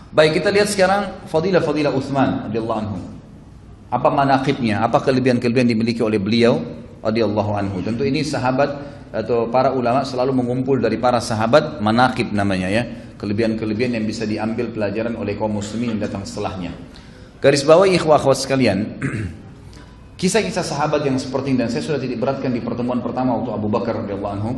Baik, kita lihat sekarang fadilah-fadilah Utsman radhiyallahu anhu. Apa manaqibnya, apa kelebihan-kelebihan dimiliki oleh beliau radhiyallahu anhu. Tentu ini sahabat atau para ulama selalu mengumpul dari para sahabat, manaqib namanya ya. Kelebihan-kelebihan yang bisa diambil pelajaran oleh kaum muslimin yang datang setelahnya. Garis bawahi ikhwah akhwat sekalian, kisah-kisah sahabat yang seperti ini, dan saya sudah titik beratkan di pertemuan pertama waktu Abu Bakar radhiyallahu anhu.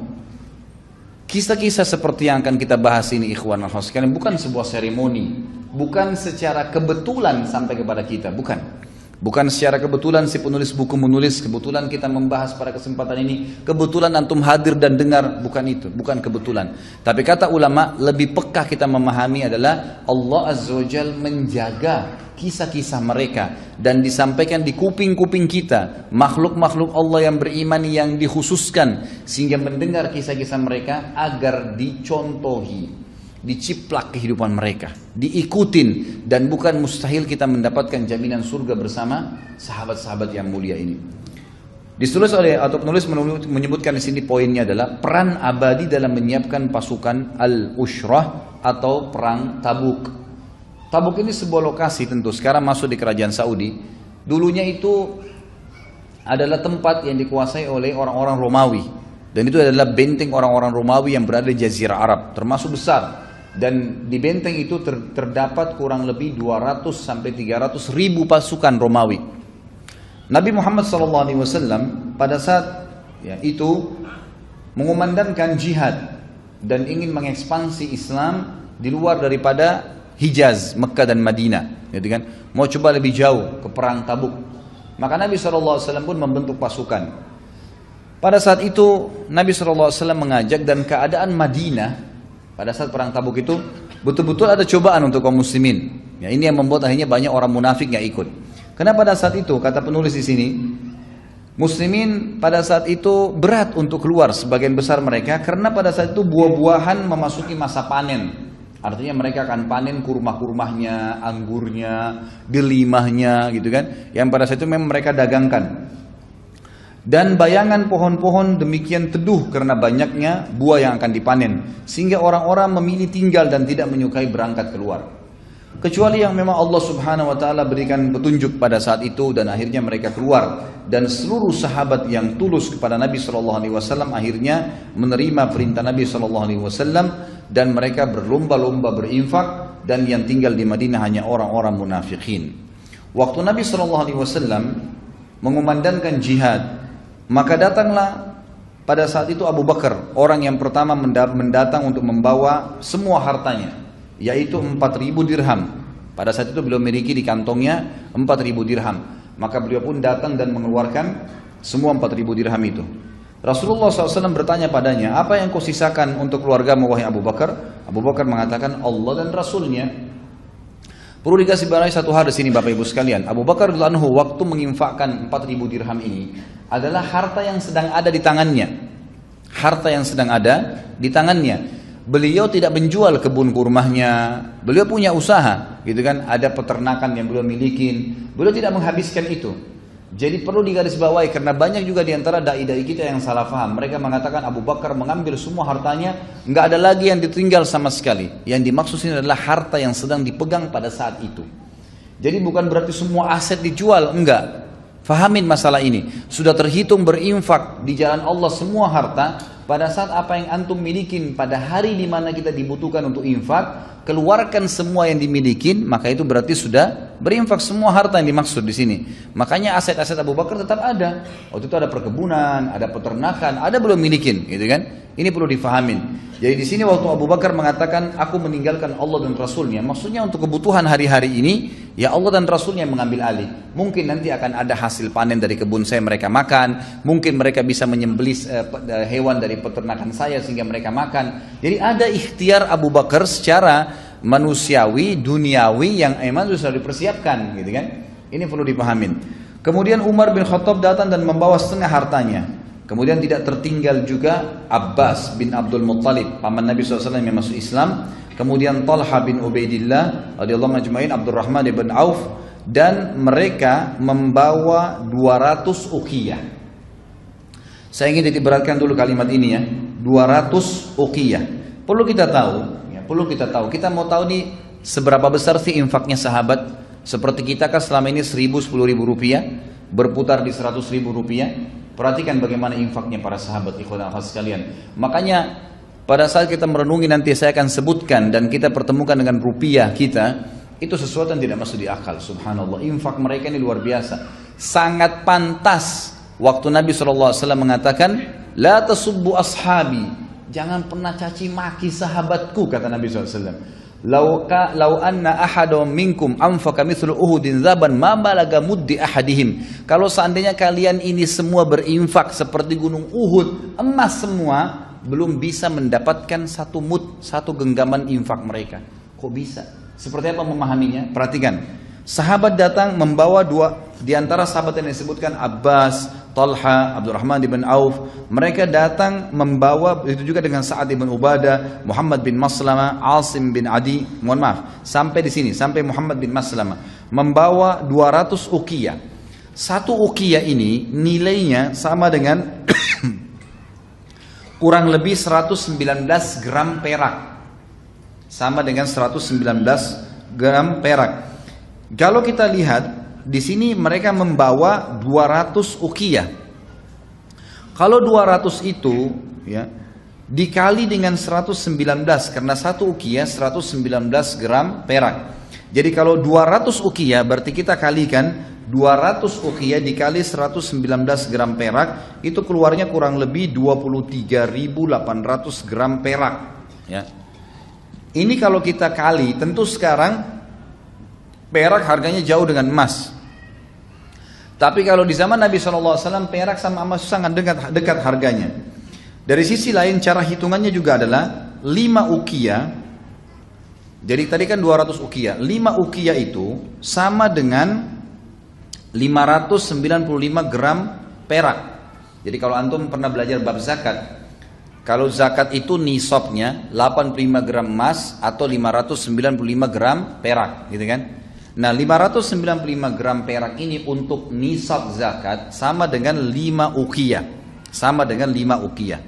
Kisah-kisah seperti yang akan kita bahas ini ikhwan akhwat sekalian bukan sebuah seremoni, bukan secara kebetulan sampai kepada kita, bukan. Bukan secara kebetulan si penulis buku menulis, kebetulan kita membahas pada kesempatan ini, kebetulan antum hadir dan dengar, bukan itu, bukan kebetulan. Tapi kata ulama, lebih peka kita memahami adalah Allah Azza wa Jalla menjaga kisah-kisah mereka dan disampaikan di kuping-kuping kita, makhluk-makhluk Allah yang beriman yang dikhususkan sehingga mendengar kisah-kisah mereka agar dicontohi, diciplak kehidupan mereka, diikutin, dan bukan mustahil kita mendapatkan jaminan surga bersama sahabat-sahabat yang mulia ini. Ditulis oleh atau penulis menyebutkan di sini poinnya adalah peran abadi dalam menyiapkan pasukan al-Ushrah atau perang Tabuk. Tabuk ini sebuah lokasi tentu sekarang masuk di kerajaan Saudi. Dulunya itu adalah tempat yang dikuasai oleh orang-orang Romawi, dan itu adalah benteng orang-orang Romawi yang berada di Jazirah Arab, termasuk besar. Dan di benteng itu terdapat kurang lebih 200 sampai 300 ribu pasukan Romawi. Nabi Muhammad SAW pada saat itu mengumandangkan jihad dan ingin mengekspansi Islam di luar daripada Hijaz, Mekah dan Madinah, gitu kan? Mau coba lebih jauh ke perang Tabuk. Maka Nabi SAW pun membentuk pasukan. Pada saat itu Nabi SAW mengajak, dan keadaan Madinah pada saat perang Tabuk itu betul-betul ada cobaan untuk kaum muslimin. Ya, ini yang membuat akhirnya banyak orang munafik yang ikut. Karena pada saat itu kata penulis di sini, muslimin pada saat itu berat untuk keluar sebagian besar mereka karena pada saat itu buah-buahan memasuki masa panen. Artinya mereka akan panen kurma-kurmahnya, anggurnya, delimahnya gitu kan. Yang pada saat itu memang mereka dagangkan. Dan bayangan pohon-pohon demikian teduh karena banyaknya buah yang akan dipanen. Sehingga orang-orang memilih tinggal dan tidak menyukai berangkat keluar. Kecuali yang memang Allah Subhanahu wa ta'ala berikan petunjuk pada saat itu, dan akhirnya mereka keluar. Dan seluruh sahabat yang tulus kepada Nabi SAW akhirnya menerima perintah Nabi SAW, dan mereka berlomba-lomba berinfak, dan yang tinggal di Madinah hanya orang-orang munafikin. Waktu Nabi SAW mengumandangkan jihad, maka datanglah pada saat itu Abu Bakar, orang yang pertama mendatang untuk membawa semua hartanya, yaitu 4.000 dirham. Pada saat itu beliau memiliki di kantongnya 4.000 dirham. Maka beliau pun datang dan mengeluarkan semua 4.000 dirham itu. Rasulullah SAW bertanya padanya, apa yang kau sisakan untuk keluargamu wahai Abu Bakar? Abu Bakar mengatakan Allah dan Rasulnya. Perlu dikasih barai satu hal di sini Bapak Ibu sekalian. Abu Bakar radhiyallahu anhu waktu menginfakkan 4.000 dirham ini adalah harta yang sedang ada di tangannya. Harta yang sedang ada di tangannya. Beliau tidak menjual kebun kurmahnya, beliau punya usaha, gitu kan? Ada peternakan yang beliau miliki, beliau tidak menghabiskan itu. Jadi perlu digarisbawahi karena banyak juga diantara dai-dai kita yang salah faham. Mereka mengatakan Abu Bakar mengambil semua hartanya, nggak ada lagi yang ditinggal sama sekali. Yang dimaksud ini adalah harta yang sedang dipegang pada saat itu. Jadi bukan berarti semua aset dijual, enggak. Fahamin masalah ini. Sudah terhitung berinfak di jalan Allah semua harta. Pada saat apa yang antum milikin pada hari di mana kita dibutuhkan untuk infak, keluarkan semua yang dimilikin, maka itu berarti sudah berinfak semua harta yang dimaksud di sini. Makanya aset-aset Abu Bakar tetap ada. Waktu itu ada perkebunan, ada peternakan, ada belum milikin, gitu kan? Ini perlu difahamin. Jadi di sini waktu Abu Bakar mengatakan aku meninggalkan Allah dan Rasulnya, maksudnya untuk kebutuhan hari-hari ini ya Allah dan Rasulnya yang mengambil alih. Mungkin nanti akan ada hasil panen dari kebun saya mereka makan, mungkin mereka bisa menyembelih hewan dari peternakan saya sehingga mereka makan. Jadi ada ikhtiar Abu Bakar secara manusiawi, duniawi yang emang sudah dipersiapkan, gitu kan? Ini perlu dipahamin. Kemudian Umar bin Khattab datang dan membawa setengah hartanya. Kemudian tidak tertinggal juga Abbas bin Abdul Muttalib, paman Nabi SAW yang masuk Islam. Kemudian Talha bin Ubaidillah radhiyallahu majma'in, Abdurrahman bin Auf, dan mereka membawa 200 uqiyah. Saya ingin ditiberatkan dulu kalimat ini ya, 200 uqiyah. Perlu kita tahu, kita mau tahu nih seberapa besar sih infaknya sahabat? Seperti kita kan selama ini 1.000, 10.000 rupiah, berputar di 100.000 rupiah. Perhatikan bagaimana infaknya para sahabat, ikhwan dan akhwat sekalian. Makanya pada saat kita merenungi nanti saya akan sebutkan dan kita pertemukan dengan rupiah kita, itu sesuatu yang tidak masuk di akal. Subhanallah, infak mereka ini luar biasa. Sangat pantas waktu Nabi SAW mengatakan, la tasubbu ashabi, jangan pernah caci maki sahabatku, kata Nabi SAW. Lau anna ahadum minkum anfaqa mithlu Uhudin dzaban ma balaga muddi ahadihim. Kalau seandainya kalian ini semua berinfak seperti gunung Uhud, emas semua, belum bisa mendapatkan satu mud, satu genggaman infak mereka. Kok bisa? Seperti apa memahaminya? Perhatikan. Sahabat datang membawa dua, di antara sahabat yang disebutkan Abbas, Talha, Abdurrahman bin Auf. Mereka datang membawa, itu juga dengan Sa'ad bin Ubadah, Muhammad bin Maslamah, Asim bin Adi. Mohon maaf, sampai di sini, sampai Muhammad bin Maslamah membawa 200 uqiyah. Satu uqiyah ini nilainya sama dengan kurang lebih 119 gram perak. Sama dengan 119 gram perak. Kalau kita lihat di sini mereka membawa 200 uqiyah. Kalau 200 itu ya dikali dengan 119, karena satu uqiyah 119 gram perak. Jadi kalau 200 uqiyah berarti kita kalikan 200 uqiyah dikali 119 gram perak, itu keluarnya kurang lebih 23.800 gram perak ya. Ini kalau kita kali, tentu sekarang perak harganya jauh dengan emas. Tapi kalau di zaman Nabi SAW, perak sama emas sangat dekat harganya. Dari sisi lain, cara hitungannya juga adalah 5 uqiyah. Jadi tadi kan 200 uqiyah. 5 uqiyah itu sama dengan 595 gram perak. Jadi kalau antum pernah belajar bab zakat, kalau zakat itu nisabnya 85 gram emas atau 595 gram perak, gitu kan? Nah, 595 gram perak ini untuk nisab zakat sama dengan 5 uqiyah. Sama dengan 5 uqiyah.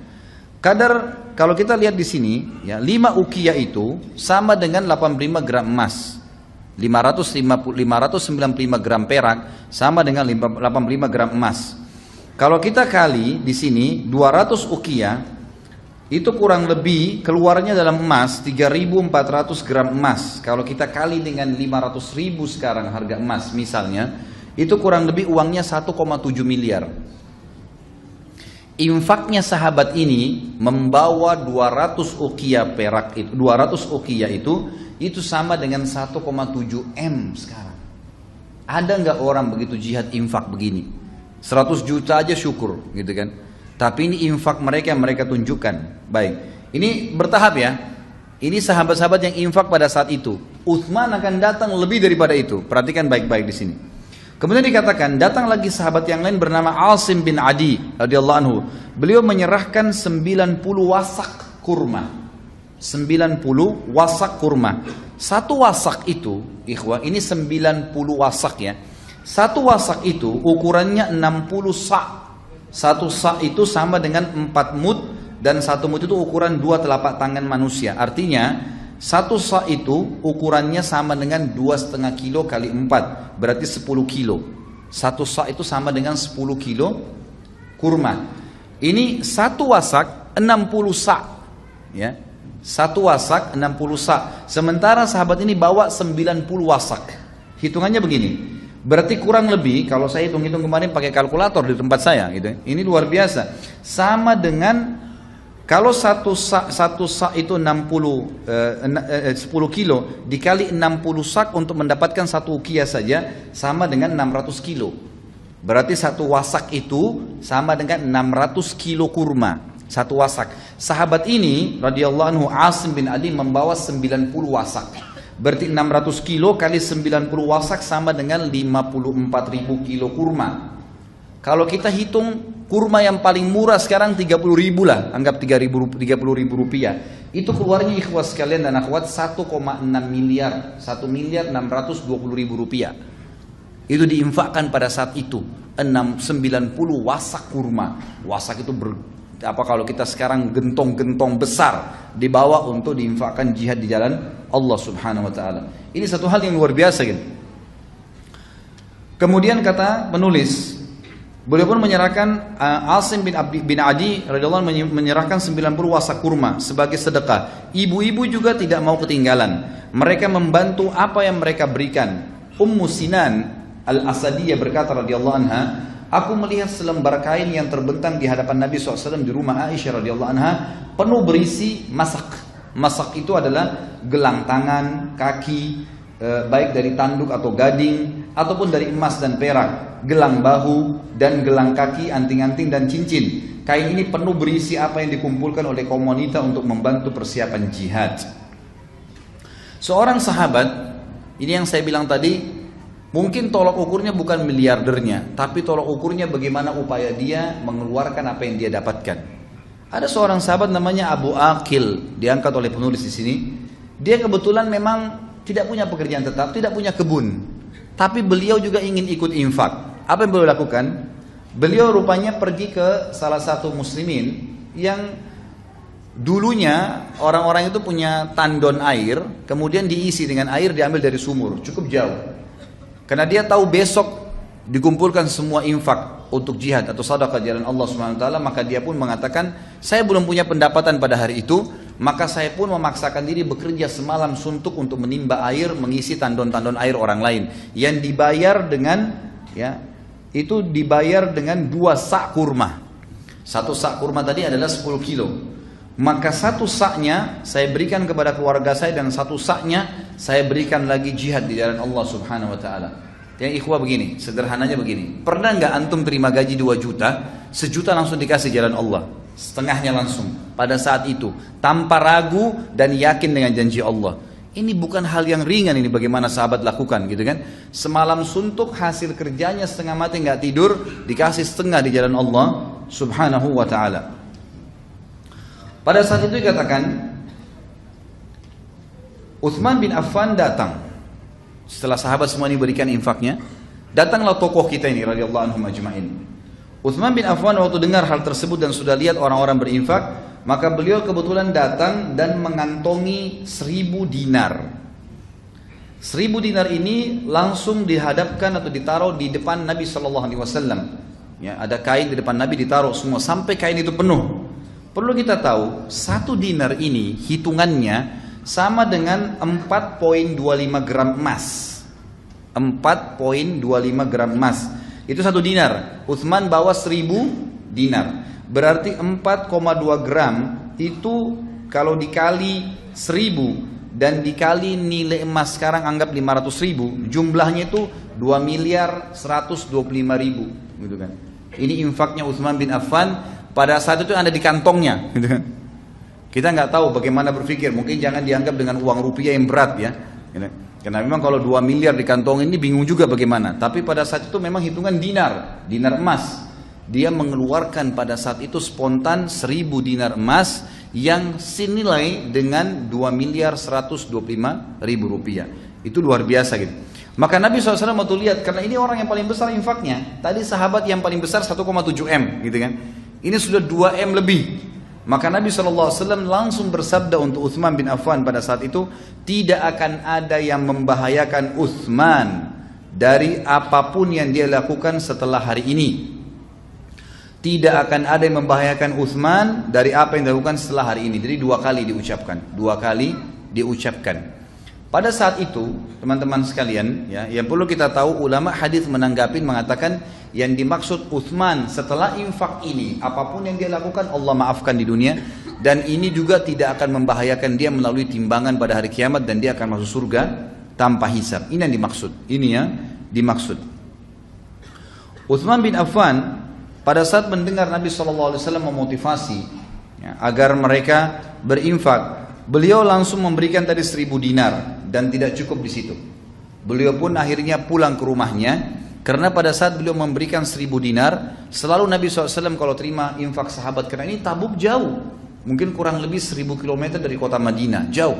Kadar kalau kita lihat di sini ya, 5 uqiyah itu sama dengan 85 gram emas. 595 gram perak sama dengan 85 gram emas. Kalau kita kali di sini 200 uqiyah, itu kurang lebih keluarnya dalam emas 3.400 gram emas. Kalau kita kali dengan 500.000 sekarang harga emas misalnya, itu kurang lebih uangnya 1,7 miliar. Infaknya sahabat ini membawa 200 uqiyah perak itu, 200 uqiyah itu sama dengan 1,7 M sekarang. Ada nggak orang begitu jihad infak begini? 100 juta aja syukur, gitu kan? Tapi ini infak mereka yang mereka tunjukkan. Baik, ini bertahap ya. Ini sahabat-sahabat yang infak pada saat itu. Utsman akan datang lebih daripada itu. Perhatikan baik-baik di sini. Kemudian dikatakan datang lagi sahabat yang lain bernama Asim bin Adi radhiyallahu anhu. Beliau menyerahkan 90 wasak kurma. 90 wasak kurma. Satu wasak itu, ikhwah, ini 90 wasak ya. Satu wasak itu ukurannya 60 sa'. Satu sa' itu sama dengan 4 mud, dan satu mud itu ukuran 2 telapak tangan manusia. Artinya satu sa' itu ukurannya sama dengan 2,5 kilo kali 4, berarti 10 kilo. Satu sa' itu sama dengan 10 kilo kurma. Ini satu wasak 60 sa', ya. Satu wasak 60 sa'. Sementara sahabat ini bawa 90 wasak. Hitungannya begini. Berarti kurang lebih, kalau saya hitung-hitung kemarin pakai kalkulator di tempat saya, gitu. Ini luar biasa. Sama dengan kalau satu sak itu 10 kilo dikali 60 sak untuk mendapatkan satu uqiyah saja sama dengan 600 kilo. Berarti satu wasak itu sama dengan 600 kilo kurma. Satu wasak. Sahabat ini radhiyallahu anhu Asim bin Adi membawa 90 wasak. Berarti 600 kilo kali 90 wasak sama dengan 54.000 kilo kurma. Kalau kita hitung kurma yang paling murah sekarang 30.000 lah, anggap 30.000 rupiah. Itu keluarnya ikhwas sekalian dan akhwat 1,6 miliar, 1.620.000 rupiah. Itu diinfakkan pada saat itu 90 wasak kurma. Wasak itu Apa kalau kita sekarang gentong-gentong besar dibawa untuk diinfakkan jihad di jalan Allah Subhanahu wa taala. Ini satu hal yang luar biasa gitu. Kemudian kata penulis, beliau pun menyerahkan Asim bin Adi radhiyallahu anhu menyerahkan 90 wasak kurma sebagai sedekah. Ibu-ibu juga tidak mau ketinggalan. Mereka membantu apa yang mereka berikan. Ummu Sinan Al-Asadiyah berkata radhiyallahu anha, aku melihat selembar kain yang terbentang di hadapan Nabi SAW di rumah Aisyah radhiyallahu anha, penuh berisi masak. Masak itu adalah gelang tangan, kaki, baik dari tanduk atau gading, ataupun dari emas dan perak, gelang bahu dan gelang kaki, anting-anting dan cincin. Kain ini penuh berisi apa yang dikumpulkan oleh kaum wanita untuk membantu persiapan jihad. Seorang sahabat, ini yang saya bilang tadi, mungkin tolak ukurnya bukan miliardernya, tapi tolak ukurnya bagaimana upaya dia mengeluarkan apa yang dia dapatkan. Ada seorang sahabat namanya Abu Aqil, diangkat oleh penulis di sini. Dia kebetulan memang tidak punya pekerjaan tetap, tidak punya kebun, tapi beliau juga ingin ikut infak. Apa yang beliau lakukan? Beliau rupanya pergi ke salah satu muslimin yang dulunya orang-orang itu punya tandon air, kemudian diisi dengan air diambil dari sumur, cukup jauh. Karena dia tahu besok dikumpulkan semua infak untuk jihad atau sedekah jalan Allah Subhanahu wa taala, maka dia pun mengatakan, saya belum punya pendapatan pada hari itu, maka saya pun memaksakan diri bekerja semalam suntuk untuk menimba air, mengisi tandon-tandon air orang lain yang dibayar dengan itu dibayar dengan 2 sak kurma. 1 sak kurma tadi adalah 10 kilo. Maka 1 saknya saya berikan kepada keluarga saya dan 1 saknya saya berikan lagi jihad di jalan Allah Subhanahu wa taala. Yang ikhwah begini, sederhananya begini. Pernah nggak antum terima gaji 2 juta, 1 juta langsung dikasih jalan Allah, setengahnya langsung pada saat itu tanpa ragu dan yakin dengan janji Allah. Ini bukan hal yang ringan, ini bagaimana sahabat lakukan gitu kan. Semalam suntuk, hasil kerjanya setengah mati nggak tidur, dikasih setengah di jalan Allah Subhanahu wa taala. Pada saat itu dikatakan Utsman bin Affan datang. Setelah sahabat semua ini berikan infaknya, datanglah tokoh kita ini radhiyallahu anhum ajma'in. Utsman bin Affan waktu dengar hal tersebut dan sudah lihat orang-orang berinfak, maka beliau kebetulan datang dan mengantongi 1000 dinar. 1000 dinar ini langsung dihadapkan atau ditaruh di depan Nabi SAW. Ya, ada kain di depan Nabi ditaruh semua sampai kain itu penuh. Perlu kita tahu, 1 dinar ini hitungannya sama dengan 4,25 gram emas. 4,25 gram emas. Itu 1 dinar. Utsman bawa 1000 dinar. Berarti 4,2 gram itu kalau dikali 1000 dan dikali nilai emas sekarang anggap 500.000, jumlahnya itu 2.125.000 gitu kan. Ini infaknya Utsman bin Affan pada saat itu ada di kantongnya gitu kan. Kita nggak tahu bagaimana berpikir, mungkin jangan dianggap dengan uang rupiah yang berat ya gitu. Karena memang kalau 2 miliar di kantong ini bingung juga bagaimana. Tapi pada saat itu memang hitungan dinar emas. Dia mengeluarkan pada saat itu spontan 1000 dinar emas yang senilai dengan 2.125.000 rupiah. Itu luar biasa gitu. Maka Nabi SAW waktu lihat, karena ini orang yang paling besar infaknya. Tadi sahabat yang paling besar 1,7 M gitu kan. Ini sudah 2 M lebih. Maka Nabi SAW langsung bersabda untuk Utsman bin Affan pada saat itu, tidak akan ada yang membahayakan Utsman dari apapun yang dia lakukan setelah hari ini. Tidak akan ada yang membahayakan Utsman dari apa yang dilakukan setelah hari ini. Jadi 2 kali diucapkan, 2 kali diucapkan. Pada saat itu, teman-teman sekalian, ya, yang perlu kita tahu, ulama hadis menanggapi mengatakan yang dimaksud Utsman setelah infak ini, apapun yang dia lakukan Allah maafkan di dunia, dan ini juga tidak akan membahayakan dia melalui timbangan pada hari kiamat dan dia akan masuk surga tanpa hisab. Ini yang dimaksud. Ini yang dimaksud. Utsman bin Affan pada saat mendengar Nabi SAW memotivasi ya, agar mereka berinfak, beliau langsung memberikan tadi 1000 dinar dan tidak cukup di situ. Beliau pun akhirnya pulang ke rumahnya karena pada saat beliau memberikan 1000 dinar, selalu Nabi SAW kalau terima infak sahabat, karena ini Tabuk jauh, mungkin kurang lebih 1000 km dari kota Madinah, jauh.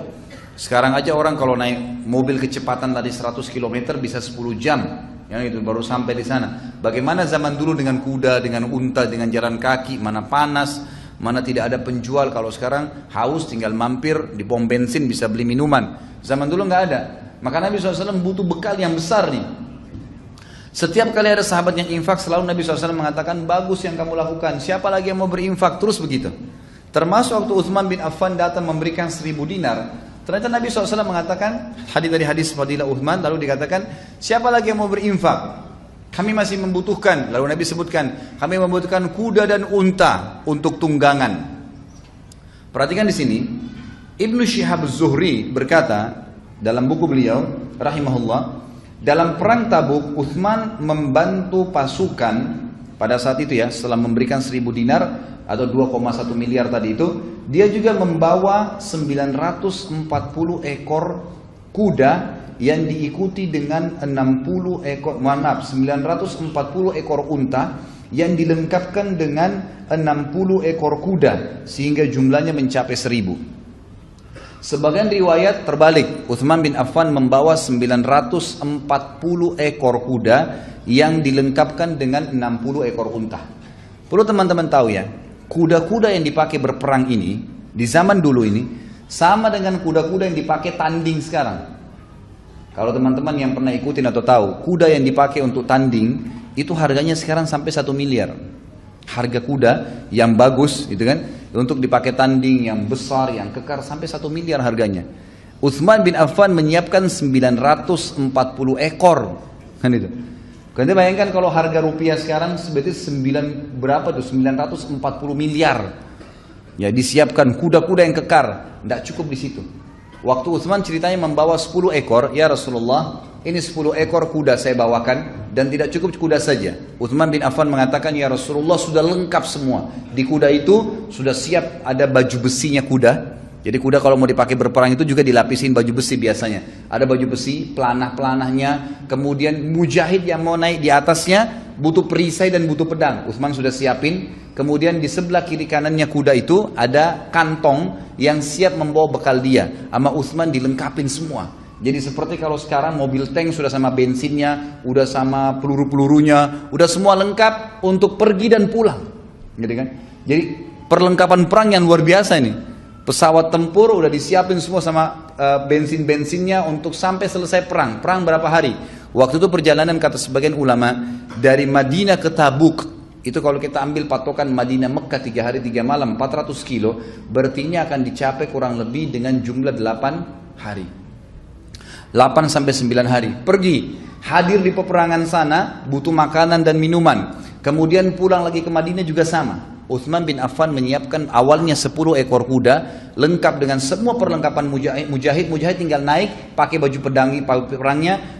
Sekarang aja orang kalau naik mobil kecepatan tadi 100 km bisa 10 jam. Yang itu baru sampai di sana. Bagaimana zaman dulu dengan kuda, dengan unta, dengan jalan kaki, mana panas, mana tidak ada penjual. Kalau sekarang haus tinggal mampir di pom bensin bisa beli minuman. Zaman dulu nggak ada. Maka Nabi SAW butuh bekal yang besar nih. Setiap kali ada sahabat yang infak, selalu Nabi SAW mengatakan, bagus yang kamu lakukan, siapa lagi yang mau berinfak? Terus begitu. Termasuk waktu Utsman bin Affan datang memberikan 1000 dinar, ternyata Nabi SAW mengatakan, dari hadis Fadilah Utsman, lalu dikatakan, siapa lagi yang mau berinfak? Kami masih membutuhkan. Lalu Nabi sebutkan, kami membutuhkan kuda dan unta untuk tunggangan. Perhatikan di sini, Ibnu Syihab Az-Zuhri berkata dalam buku beliau, rahimahullah, dalam perang Tabuk, Utsman membantu pasukan pada saat itu ya, setelah memberikan 1000 dinar atau 2,1 miliar tadi itu, dia juga membawa 940 ekor kuda yang diikuti dengan 940 ekor unta yang dilengkapkan dengan 60 ekor kuda sehingga jumlahnya mencapai 1000. Sebagian riwayat terbalik, Utsman bin Affan membawa 940 ekor kuda yang dilengkapkan dengan 60 ekor unta. Perlu teman-teman tahu ya, kuda-kuda yang dipakai berperang ini di zaman dulu ini sama dengan kuda-kuda yang dipakai tanding sekarang. Kalau teman-teman yang pernah ikutin atau tahu, kuda yang dipakai untuk tanding itu harganya sekarang sampai 1 miliar. Harga kuda yang bagus itu kan, untuk dipakai tanding yang besar, yang kekar, sampai 1 miliar harganya. Utsman bin Affan menyiapkan 940 ekor. Kan itu. Kalian bayangkan kalau harga rupiah sekarang sebetulnya 940 miliar. Ya, disiapkan kuda-kuda yang kekar, tidak cukup di situ. Waktu Utsman ceritanya membawa 10 ekor, ya Rasulullah, ini 10 ekor kuda saya bawakan dan tidak cukup kuda saja. Utsman bin Affan mengatakan, ya Rasulullah, sudah lengkap semua. Di kuda itu sudah siap ada baju besinya kuda. Jadi kuda kalau mau dipakai berperang itu juga dilapisin baju besi biasanya. Ada baju besi, pelanah-pelanahnya, kemudian mujahid yang mau naik di atasnya butuh perisai dan butuh pedang. Utsman sudah siapin. Kemudian di sebelah kiri kanannya kuda itu ada kantong yang siap membawa bekal dia. Sama Utsman dilengkapin semua. Jadi seperti kalau sekarang mobil tank sudah sama bensinnya, udah sama peluru-pelurunya, udah semua lengkap untuk pergi dan pulang. Gitu kan? Jadi perlengkapan perang yang luar biasa ini. Pesawat tempur udah disiapin semua sama bensin-bensinnya untuk sampai selesai perang. Perang berapa hari? Waktu itu perjalanan kata sebagian ulama dari Madinah ke Tabuk. Itu kalau kita ambil patokan Madinah Mekah 3 hari 3 malam 400 kilo, berarti ini akan dicapai kurang lebih dengan jumlah 8 hari. 8 sampai 9 hari. Pergi, hadir di peperangan sana, butuh makanan dan minuman. Kemudian pulang lagi ke Madinah juga sama. Utsman bin Affan menyiapkan awalnya 10 ekor kuda, lengkap dengan semua perlengkapan mujahid. Mujahid tinggal naik, pakai baju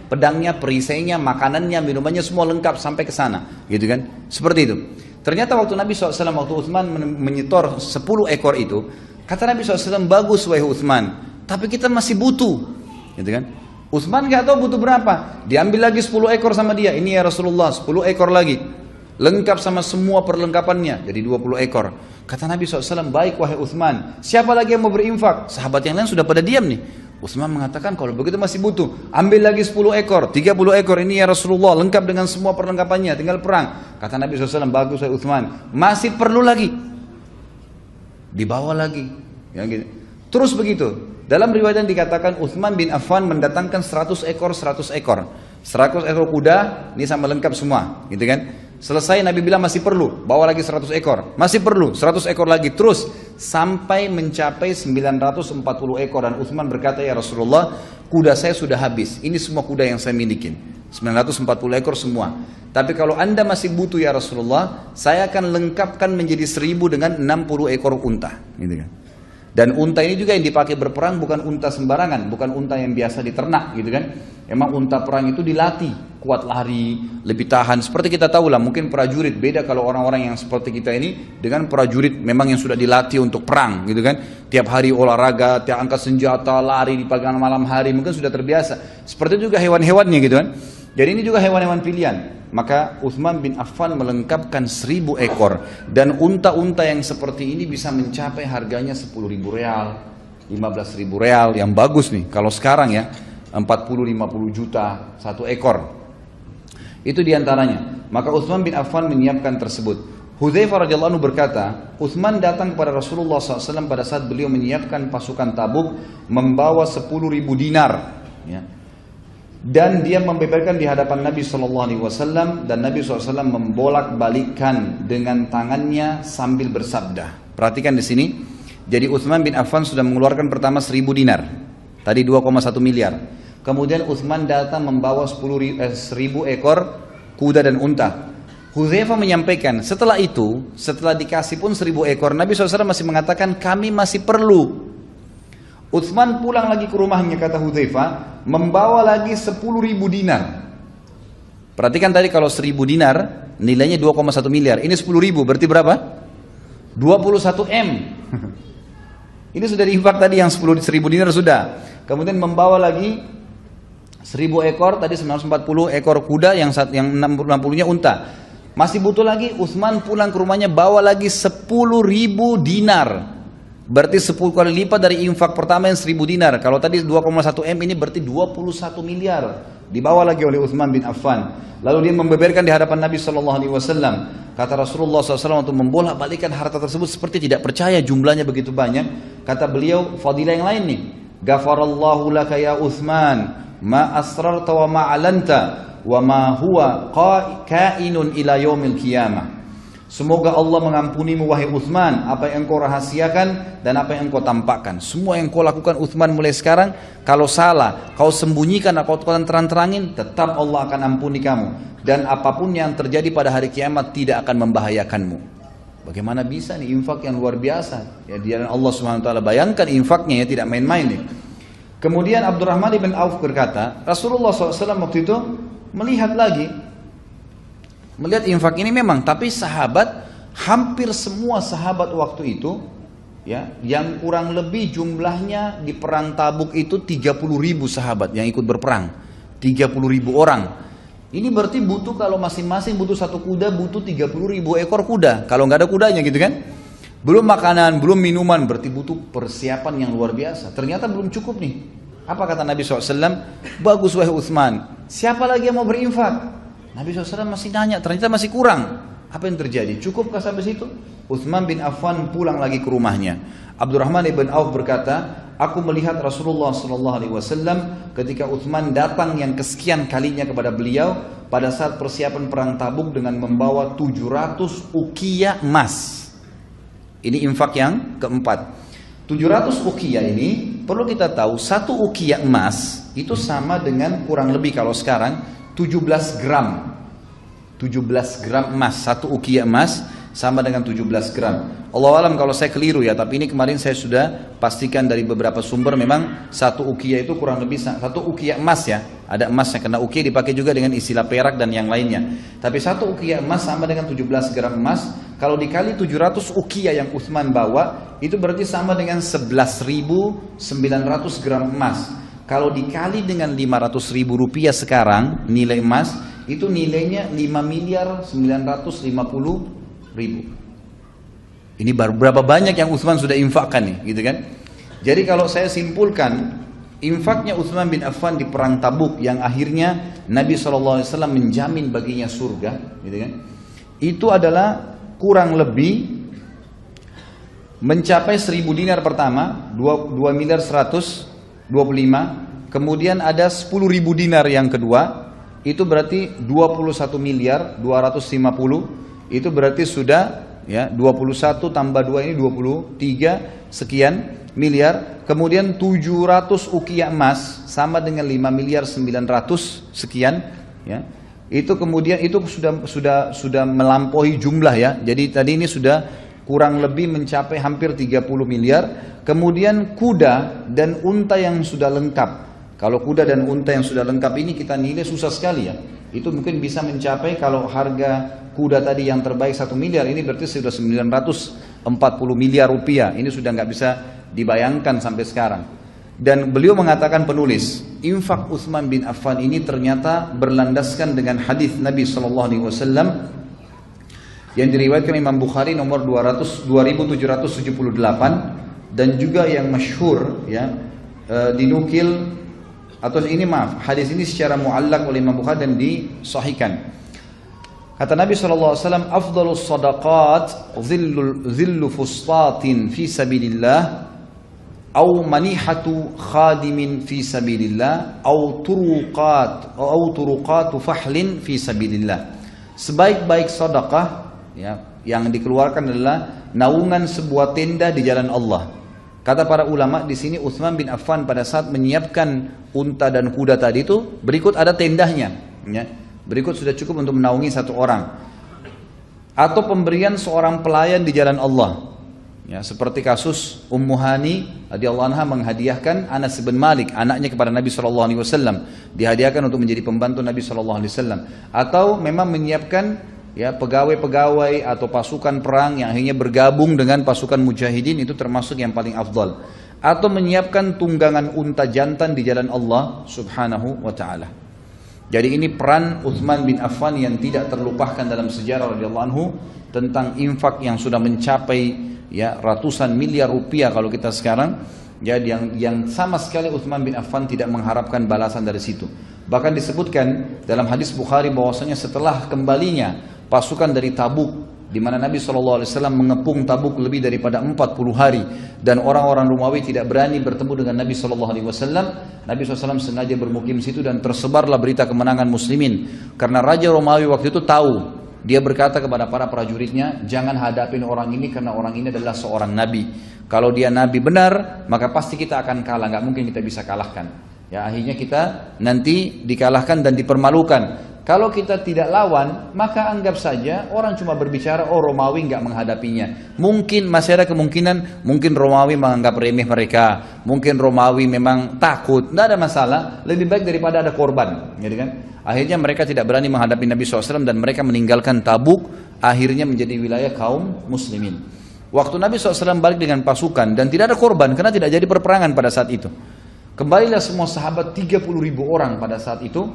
pedangnya, perisainya, makanannya, minumannya semua lengkap sampai ke sana, gitu kan? Seperti itu. Ternyata waktu Nabi SAW, waktu Utsman menyetor 10 ekor itu, kata Nabi SAW, bagus wahai Utsman, tapi kita masih butuh, gitu kan? Utsman nggak tahu butuh berapa, diambil lagi 10 ekor sama dia. Ini ya Rasulullah, 10 ekor lagi. Lengkap sama semua perlengkapannya, jadi 20 ekor. Kata Nabi SAW, baik wahai Utsman, siapa lagi yang mau berinfak? Sahabat yang lain sudah pada diam nih. Utsman mengatakan, kalau begitu masih butuh, ambil lagi 10 ekor, 30 ekor, ini ya Rasulullah, lengkap dengan semua perlengkapannya, tinggal perang. Kata Nabi SAW, bagus wahai Utsman, masih perlu lagi, dibawa lagi, ya gitu. Terus begitu. Dalam riwayat dikatakan Utsman bin Affan mendatangkan 100 ekor, 100 ekor. 100 ekor kuda, ini sama lengkap semua, gitu kan? Selesai Nabi bilang masih perlu, bawa lagi 100 ekor, masih perlu 100 ekor lagi, terus sampai mencapai 940 ekor. Dan Utsman berkata, ya Rasulullah, kuda saya sudah habis, ini semua kuda yang saya milikin, 940 ekor semua. Tapi kalau anda masih butuh ya Rasulullah, saya akan lengkapkan menjadi 1000 dengan 60 ekor unta, gitu kan? Dan unta ini juga yang dipakai berperang bukan unta sembarangan, bukan unta yang biasa diternak, gitu kan? Emang unta perang itu dilatih, kuat lari, lebih tahan. Seperti kita tahu lah, mungkin prajurit beda kalau orang-orang yang seperti kita ini dengan prajurit memang yang sudah dilatih untuk perang, gitu kan? Tiap hari olahraga, tiap angkat senjata, lari di pagi malam hari, mungkin sudah terbiasa. Seperti juga hewan-hewannya, gitu kan? Jadi ini juga hewan-hewan pilihan. Maka Utsman bin Affan melengkapkan 1000 ekor. Dan unta-unta yang seperti ini bisa mencapai harganya 10.000 real, 15.000 real, yang bagus nih. Kalau sekarang ya 40-50 juta satu ekor. Itu diantaranya. Maka Utsman bin Affan menyiapkan tersebut. Hudzaifah radhiyallahu anhu berkata, Utsman datang kepada Rasulullah SAW pada saat beliau menyiapkan pasukan Tabuk membawa 10.000 dinar, ya. Dan dia membeberkan di hadapan Nabi SAW, dan Nabi SAW membolak-balikkan dengan tangannya sambil bersabda. Perhatikan di sini. Jadi Utsman bin Affan sudah mengeluarkan pertama 1.000 dinar. Tadi 2,1 miliar. Kemudian Utsman datang membawa 1.000 ekor kuda dan unta. Hudzaifah menyampaikan, setelah itu, setelah dikasih pun 1.000 ekor, Nabi SAW masih mengatakan kami masih perlu. Utsman pulang lagi ke rumahnya, kata Hudzaifah, membawa lagi 10.000 dinar. Perhatikan tadi kalau 1.000 dinar nilainya 2,1 miliar. Ini 10.000 berarti berapa? 21 M. Ini sudah diinfak tadi yang 1.000 dinar sudah. Kemudian membawa lagi 1.000 ekor, tadi 940 ekor kuda, yang 60-nya unta. Masih butuh lagi, Utsman pulang ke rumahnya bawa lagi 10.000 dinar. Berarti 10 kali lipat dari infak pertama yang 1.000 dinar. Kalau tadi 2,1 M, ini berarti 21 miliar. Dibawa lagi oleh Utsman bin Affan. Lalu dia membeberkan di hadapan Nabi SAW. Kata Rasulullah SAW untuk membolak-balikan harta tersebut seperti tidak percaya jumlahnya begitu banyak. Kata beliau, fadilah yang lain nih. Ghafarallahu laka ya Utsman, ma asrarta wa ma alanta, wa ma huwa kainun ila yaumil qiyamah. Semoga Allah mengampunimu wahai Utsman, apa yang engkau rahasiakan dan apa yang engkau tampakkan. Semua yang kau lakukan Utsman mulai sekarang, kalau salah, kau sembunyikan atau kau terang-terangin, tetap Allah akan ampuni kamu. Dan apapun yang terjadi pada hari kiamat tidak akan membahayakanmu. Bagaimana bisa nih infak yang luar biasa? Ya, di jalan Allah Subhanahu wa taala. Bayangkan infaknya ya, tidak main-main nih. Kemudian Abdurrahman bin Auf berkata, Rasulullah SAW waktu itu melihat infak ini memang, tapi sahabat, hampir semua sahabat waktu itu, ya, yang kurang lebih jumlahnya di perang Tabuk itu 30.000 sahabat yang ikut berperang, 30.000 orang. Ini berarti butuh, kalau masing-masing butuh satu kuda, butuh 30.000 ekor kuda. Kalau nggak ada kudanya gitu kan, belum makanan, belum minuman, berarti butuh persiapan yang luar biasa. Ternyata belum cukup nih. Apa kata Nabi SAW? Bagus wahai Utsman, siapa lagi yang mau berinfak? Nabi SAW masih nanya, ternyata masih kurang. Apa yang terjadi? Cukupkah sampai situ? Utsman bin Affan pulang lagi ke rumahnya. Abdurrahman bin Auf berkata, aku melihat Rasulullah SAW ketika Utsman datang yang kesekian kalinya kepada beliau pada saat persiapan perang Tabuk dengan membawa 700 uqiyah emas. Ini infak yang keempat. 700 uqiyah ini perlu kita tahu, satu uqiyah emas itu sama dengan kurang lebih kalau sekarang 17 gram. 17 gram emas, satu uqiyah emas sama dengan 17 gram. Allah alam kalau saya keliru ya, tapi ini kemarin saya sudah pastikan dari beberapa sumber, memang satu uqiyah itu kurang lebih satu uqiyah emas ya. Ada emasnya, karena uqiyah dipakai juga dengan istilah perak dan yang lainnya. Tapi satu uqiyah emas sama dengan 17 gram emas. Kalau dikali 700 uqiyah yang Utsman bawa, itu berarti sama dengan 11.900 gram emas. Kalau dikali dengan 500.000 rupiah sekarang, nilai emas, itu nilainya 5.950.000. Ini baru berapa banyak yang Utsman sudah infakkan nih, gitu kan? Jadi kalau saya simpulkan, infaknya Utsman bin Affan di perang Tabuk yang akhirnya Nabi SAW menjamin baginya surga, gitu kan? Itu adalah kurang lebih mencapai 1.000 dinar pertama, 2.125.000, kemudian ada 10.000 dinar yang kedua, itu berarti 21.250.000, itu berarti sudah ya 21 tambah 2 ini 23 sekian miliar. Kemudian 700 uqiyah emas sama dengan 5.900.000 sekian ya. Itu kemudian itu sudah melampaui jumlah ya. Jadi tadi ini sudah kurang lebih mencapai hampir 30 miliar. Kemudian kuda dan unta yang sudah lengkap. Kalau kuda dan unta yang sudah lengkap ini kita nilai susah sekali ya. Itu mungkin bisa mencapai, kalau harga kuda tadi yang terbaik 1 miliar, ini berarti sudah 940 miliar rupiah. Ini sudah nggak bisa dibayangkan sampai sekarang. Dan beliau mengatakan, penulis, infak Utsman bin Affan ini ternyata berlandaskan dengan hadis Nabi SAW yang diriwayatkan Imam Bukhari nomor 2778, dan juga yang masyhur ya, dinukil, atau ini maaf, hadis ini secara muallak oleh Imam Bukhari dan disahihkan. Kata Nabi SAW, afdalus sadaqat zillu fustatin fi sabilillah, au manihatu khadimin fi sabilillah, au turuqatu fahlin fi sabilillah. Sebaik-baik sedekah ya, yang dikeluarkan adalah naungan sebuah tenda di jalan Allah. Kata para ulama di sini, Utsman bin Affan pada saat menyiapkan unta dan kuda tadi itu, berikut ada tendahnya ya. Berikut sudah cukup untuk menaungi satu orang. Atau pemberian seorang pelayan di jalan Allah. Ya, seperti kasus Ummu Hani radhiyallahu anha menghadiahkan Anas bin Malik, anaknya, kepada Nabi SAW. Dihadiahkan untuk menjadi pembantu Nabi SAW. Atau memang menyiapkan ya pegawai-pegawai atau pasukan perang yang akhirnya bergabung dengan pasukan mujahidin, itu termasuk yang paling afdal. Atau menyiapkan tunggangan unta jantan di jalan Allah Subhanahu wa ta'ala. Jadi ini peran Utsman bin Affan yang tidak terlupakan dalam sejarah radhiyallahu anhu, tentang infak yang sudah mencapai ya ratusan miliar rupiah kalau kita sekarang. Jadi yang sama sekali Utsman bin Affan tidak mengharapkan balasan dari situ. Bahkan disebutkan dalam hadis Bukhari bahwasanya setelah kembalinya pasukan dari Tabuk, di mana Nabi SAW mengepung Tabuk lebih daripada 40 hari, dan orang-orang Romawi tidak berani bertemu dengan Nabi SAW. Nabi SAW sengaja bermukim situ dan tersebarlah berita kemenangan muslimin. Karena Raja Romawi waktu itu tahu, dia berkata kepada para prajuritnya, jangan hadapin orang ini karena orang ini adalah seorang nabi. Kalau dia nabi benar, maka pasti kita akan kalah, nggak mungkin kita bisa kalahkan. Ya, akhirnya kita nanti dikalahkan dan dipermalukan. Kalau kita tidak lawan, maka anggap saja orang cuma berbicara, oh Romawi nggak menghadapinya. Mungkin masih ada kemungkinan, mungkin Romawi menganggap remeh mereka, mungkin Romawi memang takut, nggak ada masalah. Lebih baik daripada ada korban, gitu kan? Akhirnya mereka tidak berani menghadapi Nabi SAW dan mereka meninggalkan Tabuk, akhirnya menjadi wilayah kaum muslimin. Waktu Nabi SAW balik dengan pasukan dan tidak ada korban karena tidak jadi perperangan pada saat itu. Kembalilah semua sahabat, 30.000 orang pada saat itu.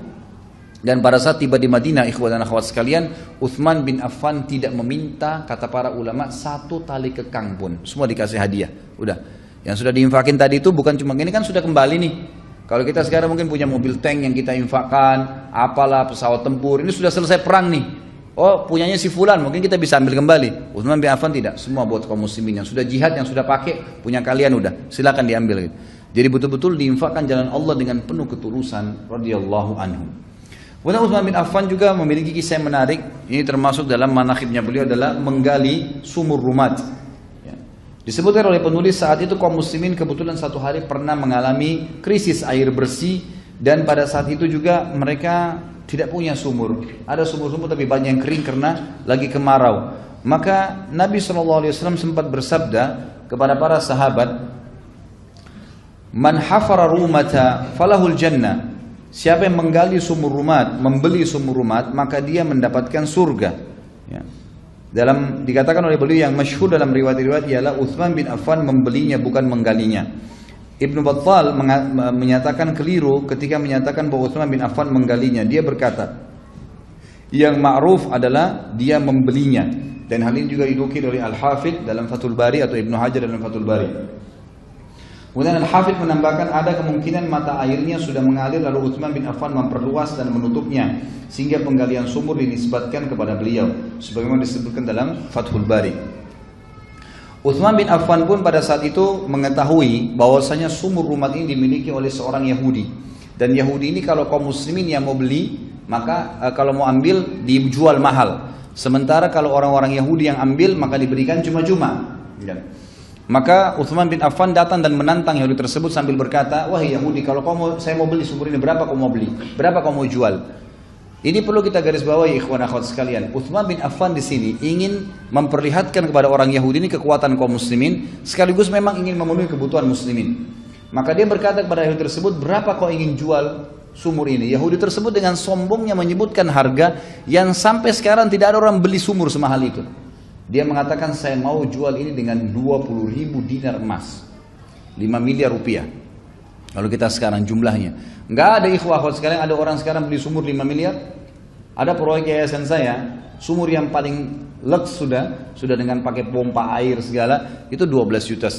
Dan pada saat tiba di Madinah, ikhwan dan akhwat sekalian, Utsman bin Affan tidak meminta, kata para ulama, satu tali kekang pun. Semua dikasih hadiah. Udah. Yang sudah diinfakin tadi itu bukan cuma ini, kan sudah kembali nih. Kalau kita sekarang mungkin punya mobil tank yang kita infakkan, apalah pesawat tempur, ini sudah selesai perang nih. Oh, punyanya si fulan, mungkin kita bisa ambil kembali. Utsman bin Affan tidak, semua buat kaum muslimin. Yang sudah jihad, yang sudah pakai, punya kalian udah, silakan diambil gitu. Jadi betul-betul diinfakkan jalan Allah dengan penuh ketulusan radhiyallahu anhu. Kemudian Utsman bin Affan juga memiliki kisah yang menarik. Ini termasuk dalam manakhibnya beliau adalah menggali sumur rumat. Ya. Disebutkan oleh penulis saat itu kaum muslimin kebetulan satu hari pernah mengalami krisis air bersih, dan pada saat itu juga mereka tidak punya sumur. Ada sumur-sumur tapi banyak yang kering karena lagi kemarau. Maka Nabi SAW sempat bersabda kepada para sahabat, "Man hafara rumata falahul jannah." Siapa yang menggali sumur rumat, membeli sumur rumat, maka dia mendapatkan surga. Ya. Dikatakan oleh beliau yang masyhur dalam riwayat-riwayat ialah Utsman bin Affan membelinya bukan menggalinya. Ibnu Battal menyatakan keliru ketika menyatakan bahwa Utsman bin Affan menggalinya. Dia berkata, yang ma'ruf adalah dia membelinya. Dan hal ini juga didukir oleh Al-Hafidh dalam Fathul Bari atau Ibnu Hajar dalam Fathul Bari. Kemudian Al-Hafidh menambahkan ada kemungkinan mata airnya sudah mengalir lalu Utsman bin Affan memperluas dan menutupnya sehingga penggalian sumur dinisbatkan kepada beliau sebagaimana disebutkan dalam Fathul Bari. Utsman bin Affan pun pada saat itu mengetahui bahwasanya sumur rumat ini dimiliki oleh seorang Yahudi, dan Yahudi ini kalau kaum muslimin yang mau beli, maka kalau mau ambil dijual mahal, sementara kalau orang-orang Yahudi yang ambil maka diberikan cuma-cuma. Maka Utsman bin Affan datang dan menantang Yahudi tersebut sambil berkata, wahai Yahudi, kalau saya mau beli sumur ini, berapa kau mau beli? Berapa kau mau jual? Ini perlu kita garis bawahi ikhwan akhwat sekalian. Utsman bin Affan di sini ingin memperlihatkan kepada orang Yahudi ini kekuatan kaum muslimin, sekaligus memang ingin memenuhi kebutuhan muslimin. Maka dia berkata kepada Yahudi tersebut, berapa kau ingin jual sumur ini? Yahudi tersebut dengan sombongnya menyebutkan harga yang sampai sekarang tidak ada orang beli sumur semahal itu. Dia mengatakan, saya mau jual ini dengan 20.000 dinar emas, 5 miliar rupiah. Kalau kita sekarang jumlahnya, nggak ada ikhwah sekalian, ada orang sekarang beli sumur 5 miliar. Ada proyek yayasan saya, Sumur yang paling leks sudah dengan pakai pompa air segala, itu 12,5 juta.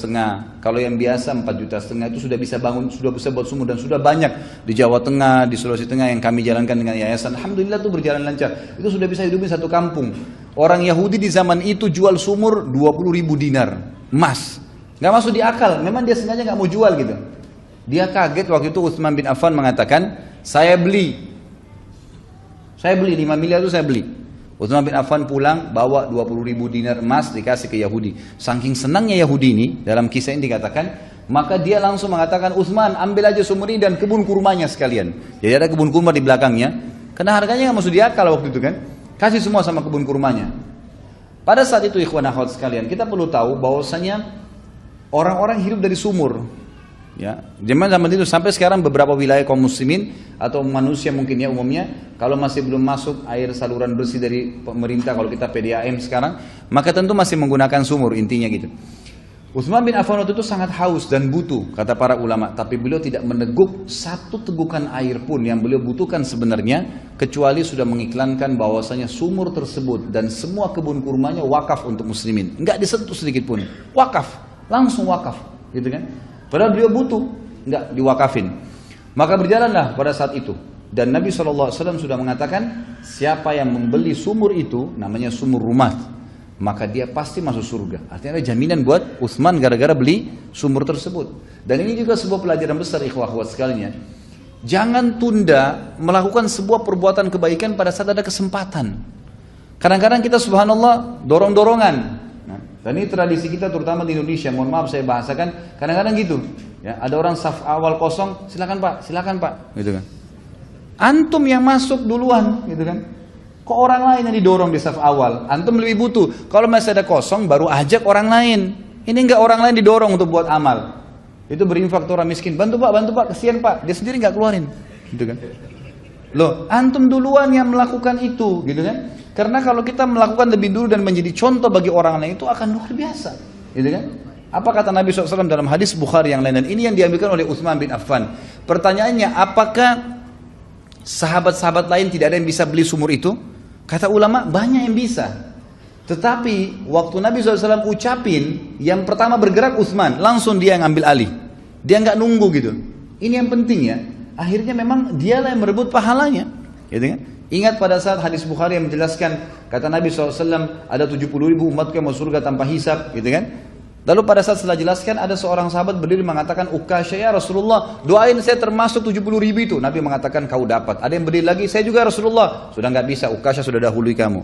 Kalau yang biasa 4,5 juta itu sudah bisa bangun, sudah bisa buat sumur, dan sudah banyak di Jawa Tengah, di Sulawesi Tengah yang kami jalankan dengan yayasan. Alhamdulillah itu berjalan lancar. Itu sudah bisa hidupin satu kampung. Orang Yahudi di zaman itu jual sumur 20.000 dinar emas. Nggak masuk di akal, memang dia sengaja nggak mau jual gitu. Dia kaget waktu itu Utsman bin Affan mengatakan, saya beli 5 miliar itu saya beli. Utsman bin Affan pulang bawa 20.000 dinar emas dikasih ke Yahudi. Saking senangnya Yahudi ini, dalam kisah ini dikatakan, maka dia langsung mengatakan, Utsman ambil aja sumur ini dan kebun kurmanya sekalian. Jadi ada kebun kurma di belakangnya, karena harganya nggak masuk di akal waktu itu kan. Kasih semua sama kebun kurmanya. Pada saat itu ikhwan akhwat sekalian, kita perlu tahu bahwasanya orang-orang hidup dari sumur. Ya, zaman itu sampai sekarang beberapa wilayah kaum muslimin atau manusia mungkin ya umumnya, kalau masih belum masuk air saluran bersih dari pemerintah, kalau kita PDAM sekarang, maka tentu masih menggunakan sumur, intinya gitu. Utsman bin Affan waktu itu sangat haus dan butuh, kata para ulama, tapi beliau tidak meneguk satu tegukan air pun yang beliau butuhkan sebenarnya, kecuali sudah mengiklankan bahwasanya sumur tersebut dan semua kebun kurmanya wakaf untuk muslimin, enggak disentuh sedikit pun, wakaf, langsung wakaf, gitu kan? Padahal beliau butuh, enggak diwakafin. Maka berjalanlah pada saat itu. Dan Nabi SAW sudah mengatakan, siapa yang membeli sumur itu, namanya sumur rumah, maka dia pasti masuk surga. Artinya ada jaminan buat Utsman gara-gara beli sumur tersebut. Dan ini juga sebuah pelajaran besar ikhwah akhwat sekalian. Jangan tunda melakukan sebuah perbuatan kebaikan pada saat ada kesempatan. Kadang-kadang kita subhanallah dorong-dorongan. Dan ini tradisi kita terutama di Indonesia, mohon maaf saya bahasakan, kadang-kadang gitu. Ya, ada orang saf awal kosong, silakan pak, gitu kan. Antum yang masuk duluan, gitu kan. Kok orang lain yang didorong di saf awal? Antum lebih butuh. Kalau masih ada kosong, baru ajak orang lain. Ini enggak orang lain didorong untuk buat amal. Itu berinfak ke orang miskin, bantu pak, kesian pak. Dia sendiri nggak keluarin, gitu kan. Loh, antum duluan yang melakukan itu, gitu kan. Karena kalau kita melakukan lebih dulu dan menjadi contoh bagi orang lain, itu akan luar biasa, gitu kan. Apa kata Nabi SAW dalam hadis Bukhari yang lain, dan ini yang diambilkan oleh Utsman bin Affan. Pertanyaannya, apakah sahabat-sahabat lain tidak ada yang bisa beli sumur itu? Kata ulama, banyak yang bisa. Tetapi waktu Nabi SAW ucapin, yang pertama bergerak Utsman, langsung dia yang ambil alih. Dia nggak nunggu gitu. Ini yang penting ya. Akhirnya memang dialah yang merebut pahalanya, gitu kan? Ingat pada saat hadis Bukhari yang menjelaskan, kata Nabi SAW, ada 70.000 umatku yang masuk surga tanpa hisab, gitu kan? Lalu pada saat setelah jelaskan, ada seorang sahabat berdiri mengatakan, Ukasha ya Rasulullah, doain saya termasuk 70.000 itu. Nabi mengatakan, kau dapat. Ada yang berdiri lagi, saya juga Rasulullah. Sudah nggak bisa, Ukasha sudah dahului kamu.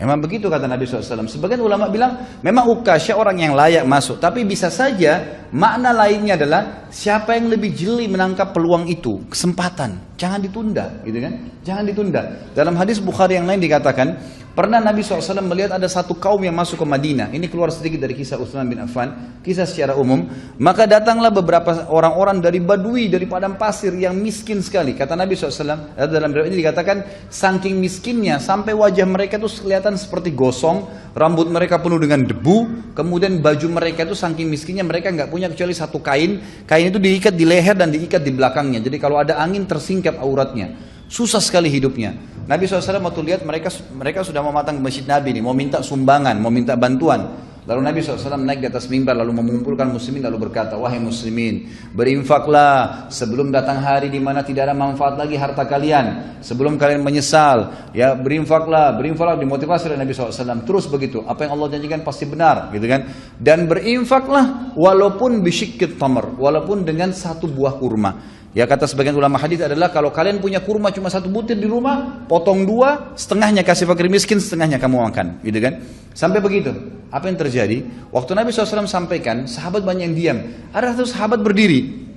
Memang begitu kata Nabi SAW. Sebagian ulama bilang, memang Ukasha orang yang layak masuk. Tapi bisa saja, makna lainnya adalah, siapa yang lebih jeli menangkap peluang itu, kesempatan. Jangan ditunda, gitu kan? Jangan ditunda. Dalam hadis Bukhari yang lain dikatakan, pernah Nabi SAW melihat ada satu kaum yang masuk ke Madinah. Ini keluar sedikit dari kisah Utsman bin Affan, kisah secara umum. Maka datanglah beberapa orang-orang dari Badui, dari padang pasir yang miskin sekali. Kata Nabi SAW, dalam riwayat ini dikatakan, saking miskinnya sampai wajah mereka itu kelihatan seperti gosong, rambut mereka penuh dengan debu, kemudian baju mereka itu saking miskinnya mereka nggak punya kecuali satu kain. Kain itu diikat di leher dan diikat di belakangnya. Jadi kalau ada angin tersingkap auratnya. Susah sekali hidupnya. Nabi SAW waktu lihat mereka sudah mau matang ke masjid Nabi nih, mau minta sumbangan, mau minta bantuan. Lalu Nabi SAW naik di atas mimbar lalu mengumpulkan muslimin lalu berkata, wahai muslimin, berinfaklah sebelum datang hari di mana tidak ada manfaat lagi harta kalian, sebelum kalian menyesal. Ya berinfaklah dimotivasi oleh Nabi SAW. Terus begitu, apa yang Allah janjikan pasti benar, gitu kan? Dan berinfaklah walaupun bisyikit tamar, walaupun dengan satu buah kurma. Ya kata sebagian ulama hadis adalah kalau kalian punya kurma cuma satu butir di rumah, potong dua, setengahnya kasih fakir miskin, setengahnya kamu makan, gitu kan? Sampai begitu. Apa yang terjadi? Waktu Nabi SAW sampaikan, sahabat banyak yang diam. Ada satu sahabat berdiri,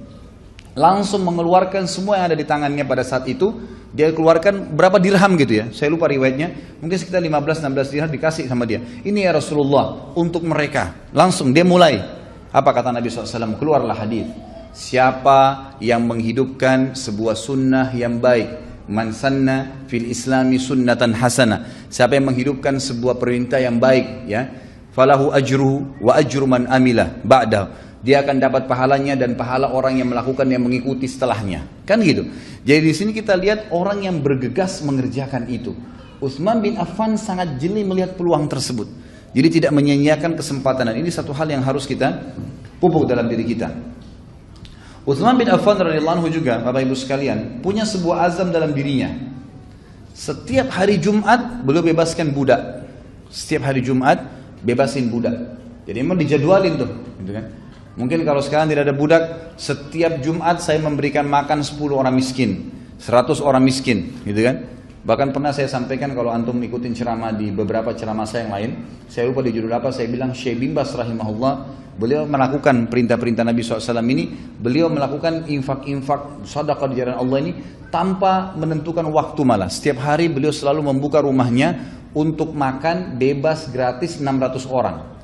langsung mengeluarkan semua yang ada di tangannya pada saat itu. Dia keluarkan berapa dirham gitu ya, saya lupa riwayatnya, mungkin sekitar 15-16 dirham dikasih sama dia. Ini ya Rasulullah untuk mereka. Langsung dia mulai. Apa kata Nabi SAW? Keluarlah hadis. Siapa yang menghidupkan sebuah sunnah yang baik, man sanna fil islami sunnatan hasanah, siapa yang menghidupkan sebuah perintah yang baik, ya, falahu ajruhu wa ajru man amila ba'da, dia akan dapat pahalanya dan pahala orang yang melakukan yang mengikuti setelahnya, kan gitu. Jadi di sini kita lihat orang yang bergegas mengerjakan itu. Utsman bin Affan sangat jeli melihat peluang tersebut. Jadi tidak menyia-nyiakan kesempatan, dan ini satu hal yang harus kita pupuk dalam diri kita. Utsman bin Affan radhiyallahu anhu juga, Bapak Ibu sekalian, punya sebuah azam dalam dirinya. Setiap hari Jumat beliau bebaskan budak. Setiap hari Jumat bebasin budak. Jadi memang dijadwalin tuh, gitu kan. Mungkin kalau sekarang tidak ada budak, setiap Jumat saya memberikan makan 10 orang miskin, 100 orang miskin, gitu kan. Bahkan pernah saya sampaikan, kalau antum ikutin ceramah di beberapa ceramah saya yang lain, saya lupa di judul apa, saya bilang Syekh bin Baz rahimahullah, beliau melakukan perintah-perintah Nabi SAW ini, beliau melakukan infak-infak sedekah di jalan Allah ini tanpa menentukan waktu malah. Setiap hari beliau selalu membuka rumahnya untuk makan bebas gratis 600 orang.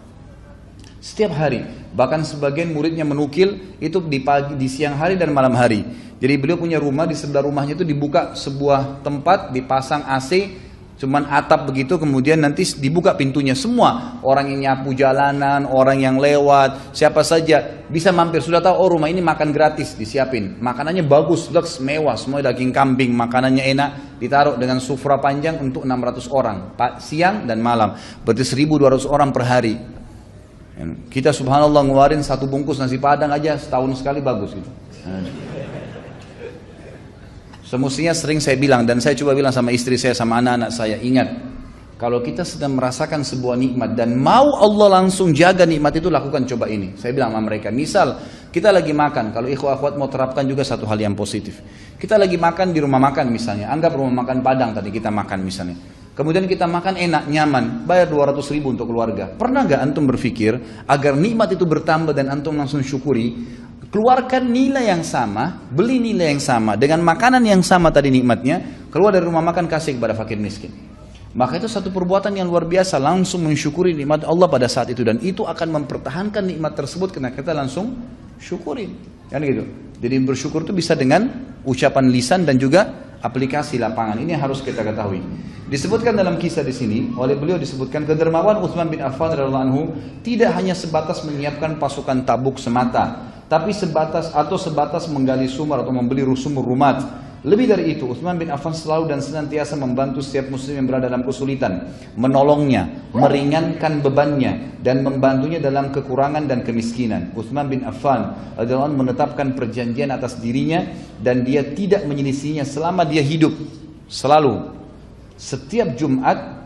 Setiap hari, bahkan sebagian muridnya menukil itu di pagi, di siang hari dan malam hari. Jadi beliau punya rumah, di sebelah rumahnya itu dibuka sebuah tempat, dipasang AC, cuman atap begitu, kemudian nanti dibuka pintunya, semua orang yang nyapu jalanan, orang yang lewat, siapa saja bisa mampir. Sudah tahu, oh rumah ini makan gratis, disiapin, makanannya bagus, leks, mewah, semua daging kambing, makanannya enak, ditaruh dengan sufra panjang untuk 600 orang, siang dan malam, berarti 1.200 orang per hari. Kita subhanallah ngeluarin 1 bungkus nasi padang aja setahun sekali bagus gitu. Semestinya sering saya bilang, dan saya coba bilang sama istri saya, sama anak-anak saya, ingat, kalau kita sedang merasakan sebuah nikmat dan mau Allah langsung jaga nikmat itu, lakukan coba ini. Saya bilang sama mereka, misal kita lagi makan, kalau ikhwah akhwat mau terapkan juga satu hal yang positif. Kita lagi makan di rumah makan misalnya, anggap rumah makan Padang tadi kita makan misalnya. Kemudian kita makan enak, nyaman, bayar 200.000 untuk keluarga. Pernah gak antum berpikir agar nikmat itu bertambah dan antum langsung syukuri? Keluarkan nilai yang sama, beli nilai yang sama, dengan makanan yang sama tadi nikmatnya, keluar dari rumah makan kasih kepada fakir miskin. Maka itu satu perbuatan yang luar biasa, langsung mensyukuri nikmat Allah pada saat itu, dan itu akan mempertahankan nikmat tersebut karena kita langsung syukurin. Kan gitu. Jadi bersyukur itu bisa dengan ucapan lisan dan juga aplikasi lapangan. Ini yang harus kita ketahui. Disebutkan dalam kisah di sini oleh beliau, disebutkan kedermawan Utsman bin Affan radhiyallahu anhu tidak hanya sebatas menyiapkan pasukan Tabuk semata, tapi sebatas menggali sumur atau membeli sumur rumat. Lebih dari itu, Utsman bin Affan selalu dan senantiasa membantu setiap muslim yang berada dalam kesulitan, menolongnya, meringankan bebannya, dan membantunya dalam kekurangan dan kemiskinan. Utsman bin Affan adalah menetapkan perjanjian atas dirinya, dan dia tidak menyelisihinya selama dia hidup. Selalu, setiap Jumat,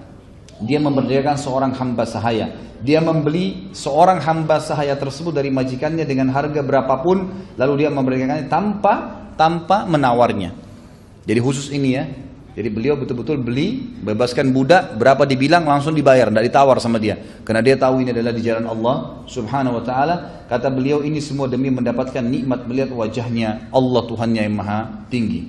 dia memerdekakan seorang hamba sahaya. Dia membeli seorang hamba sahaya tersebut dari majikannya dengan harga berapapun, lalu dia memerdekakannya tanpa menawarnya. Jadi khusus ini ya. Jadi beliau betul-betul beli, bebaskan budak, berapa dibilang langsung dibayar, tidak ditawar sama dia. Karena dia tahu ini adalah di jalan Allah subhanahu wa ta'ala. Kata beliau, ini semua demi mendapatkan nikmat melihat wajahnya Allah Tuhannya yang maha tinggi.